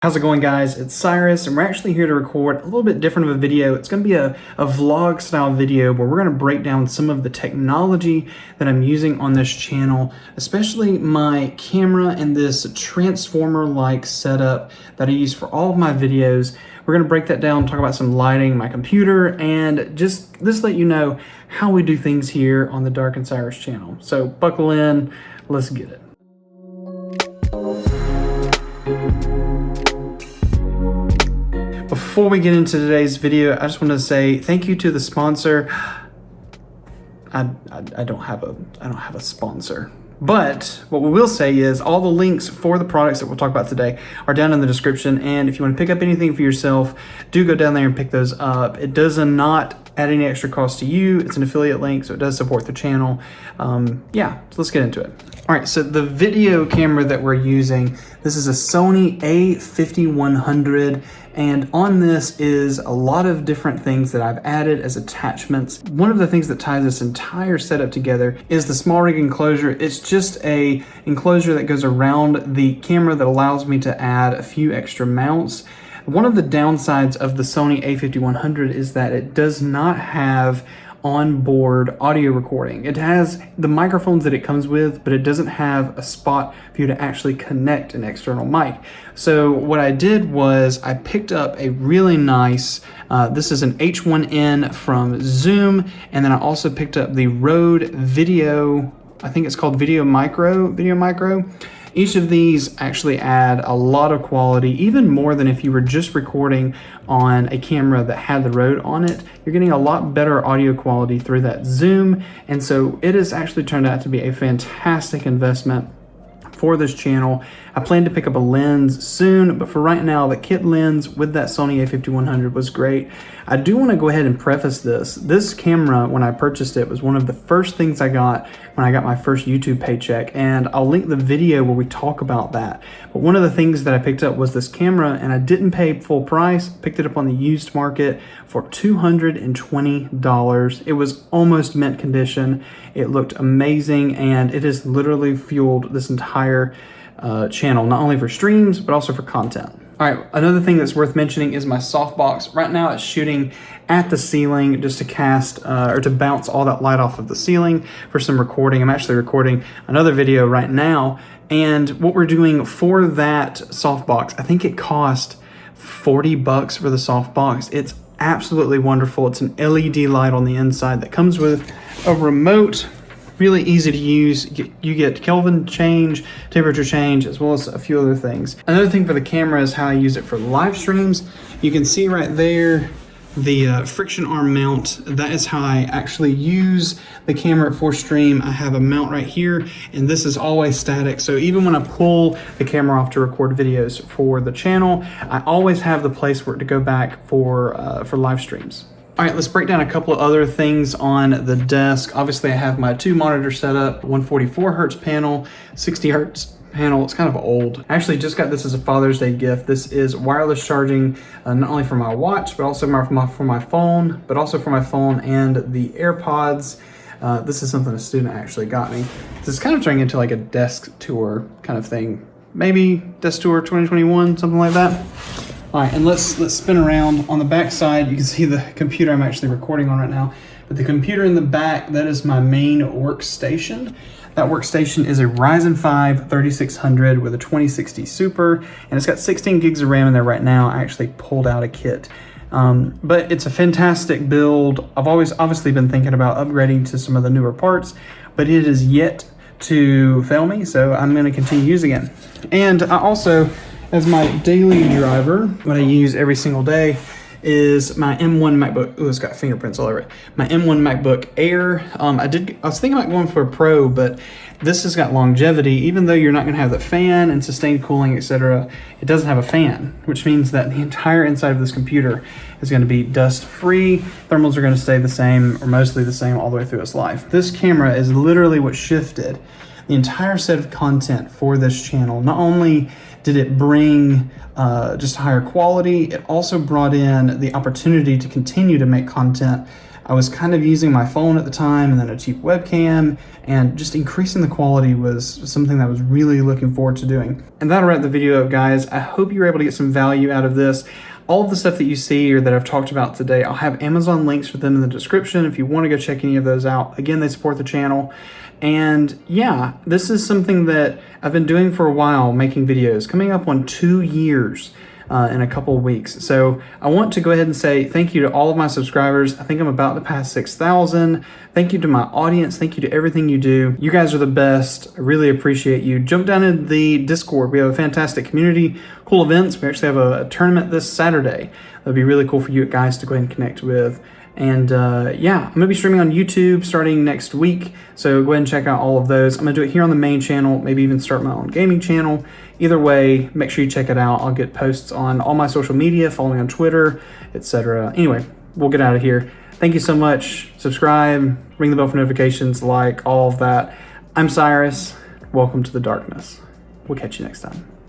How's it going, guys? It's Cyrus, and we're actually here to record a little bit different of a video. It's going to be a vlog style video where we're going to break down some of the technology that I'm using on this channel, especially my camera and this transformer-like setup that I use for all of my videos. We're going to break that down, talk about some lighting, my computer, and just let you know how we do things here on the Darkened Cyrus channel. So buckle in, let's get it. Before we get into today's video, I just want to say thank you to the sponsor. I don't have a sponsor, but what we will say is all the links for the products that we'll talk about today are down in the description. And if you want to pick up anything for yourself, do go down there and pick those up. It does not add any extra cost to you. It's an affiliate link, so it does support the channel. Yeah, so let's get into it. All right, so the video camera that we're using, this is a Sony a5100, and on this is a lot of different things that I've added as attachments. One of the things that ties this entire setup together is the small rig enclosure. It's just a enclosure that goes around the camera that allows me to add a few extra mounts. One of the downsides of the Sony a5100 is that it does not have onboard audio recording. It has the microphones that it comes with, but it doesn't have a spot for you to actually connect an external mic. So what I did was I picked up a really nice, this is an H1N from Zoom, and then I also picked up the Rode Video, I think it's called Video Micro. Each of these actually add a lot of quality, even more than if you were just recording on a camera that had the Rode on it. You're getting a lot better audio quality through that Zoom, and so it has actually turned out to be a fantastic investment for this channel. I plan to pick up a lens soon, but for right now, the kit lens with that Sony a5100 was great. I do want to go ahead and preface this. This camera, when I purchased it, was one of the first things I got when I got my first YouTube paycheck, and I'll link the video where we talk about that. But one of the things that I picked up was this camera, and I didn't pay full price. Picked it up on the used market for $220. It was almost mint condition. It looked amazing, and it has literally fueled this entire channel, not only for streams, but also for content. All right, another thing that's worth mentioning is my softbox. Right now it's shooting at the ceiling just to cast or to bounce all that light off of the ceiling for some recording. I'm actually recording another video right now, and what we're doing for that softbox, I think it cost $40 for the softbox. It's absolutely wonderful. It's an LED light on the inside that comes with a remote. Really easy to use. You get Kelvin change, temperature change, as well as a few other things. Another thing for the camera is how I use it for live streams. You can see right there the friction arm mount. That is how I actually use the camera for stream. I have a mount right here, and this is always static. So even when I pull the camera off to record videos for the channel, I always have the place for it to go back for live streams. All right, let's break down a couple of other things on the desk. Obviously, I have my two monitor setup, 144 hertz panel, 60 hertz panel. It's kind of old. I actually just got this as a Father's Day gift. This is wireless charging, not only for my watch, but also for my phone, but also for my phone and the AirPods. This is something a student actually got me. This is kind of turning into like a desk tour kind of thing. Maybe desk tour 2021, something like that. All right, and let's spin around. On the back side, you can see the computer I'm actually recording on right now. But the computer in the back, that is my main workstation. That workstation is a Ryzen 5 3600 with a 2060 Super, and it's got 16 gigs of RAM in there right now. I actually pulled out a kit. But it's a fantastic build. I've always obviously been thinking about upgrading to some of the newer parts, but it is yet to fail me, so I'm gonna continue using it. And I also, as my daily driver, what I use every single day is my M1 MacBook. Oh, it's got fingerprints all over it. My M1 MacBook Air. I was thinking about going for a Pro, but this has got longevity. Even though you're not going to have the fan and sustained cooling, etc., it doesn't have a fan, which means that the entire inside of this computer is going to be dust-free. Thermals are going to stay the same, or mostly the same, all the way through its life. This camera is literally what shifted the entire set of content for this channel. Not only did it bring just higher quality, it also brought in the opportunity to continue to make content I was kind of using my phone at the time and then a cheap webcam, and just increasing the quality was something that I was really looking forward to doing. And that'll wrap the video up, guys. I hope you were able to get some value out of this. All of the stuff that you see or that I've talked about today, I'll have Amazon links for them in the description if you want to go check any of those out. Again, they support the channel. And yeah, this is something that I've been doing for a while, making videos, coming up on 2 years in a couple of weeks. So I want to go ahead and say thank you to all of my subscribers. I think I'm about to pass 6,000. Thank you to my audience. Thank you to everything you do. You guys are the best. I really appreciate you. Jump down in the Discord. We have a fantastic community, cool events. We actually have a tournament this Saturday. That'd be really cool for you guys to go ahead and connect with. And yeah, I'm gonna be streaming on YouTube starting next week, so go ahead and check out all of those. I'm gonna do it here on the main channel, maybe even start my own gaming channel. Either way, make sure you check it out. I'll get posts on all my social media, follow me on Twitter, etc. Anyway, we'll get out of here. Thank you so much. Subscribe, ring the bell for notifications, like, all of that. I'm Cyrus. Welcome to the darkness. We'll catch you next time.